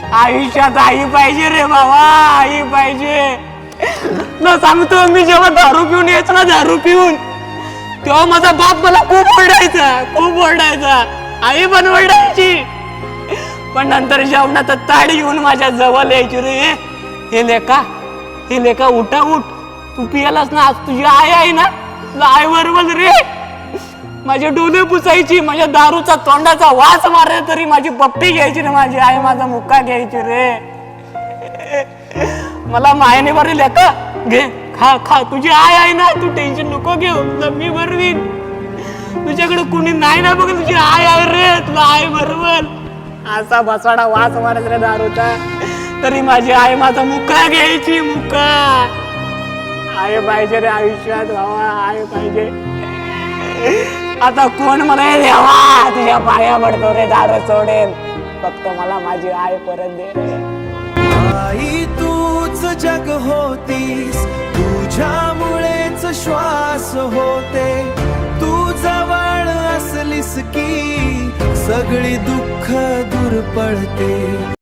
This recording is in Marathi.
आयुष्यात आई पाहिजे रे बाबा, आई पाहिजे. न सांगतो मी जेव्हा दारू पिऊन यायचो ना, दारू पिऊन, तेव्हा माझा बाप मला खूप ओरडायचा. आई पण ओरडायची. पण नंतर जेवणात ताडी घेऊन माझ्या जवळ यायची रे. हे लेका उठ, तू पियालास ना, आज तुझी आई आहे ना, तुला आई बरोबर रे. माझे डोले पुसायची, माझ्या दारूचा तोंडाचा वास मारला तरी माझी पप्पी घ्यायची रे, माझी आई माझा मुक्का घ्यायची रे. मला मायने बरे लेका, घे खा, तुझी आई आहे ना, तू टेन्शन नको घेऊ, तुला मी बरवीन. तुझ्याकडे कुणी नाही ना बघ, तुझी आई आहे रे, तुला आई बरोबर. असा बसाडा वास मारत रे दारूचा, तरी माझी आई माझा मुक्का घ्यायची, मुक्का. आई पाहिजे रे आयुष्यात भावा, आई पाहिजे. आता कोण म्हणे देवा, तुझ्या पाया पडतो रे, दारू सोडेल, फक्त मला माझी आई परत दे रे. आई तूच जग होतीस, तुझ्यामुळेच श्वास होते, तू जवळ असलीस की सगळी दुःख दूर पडते.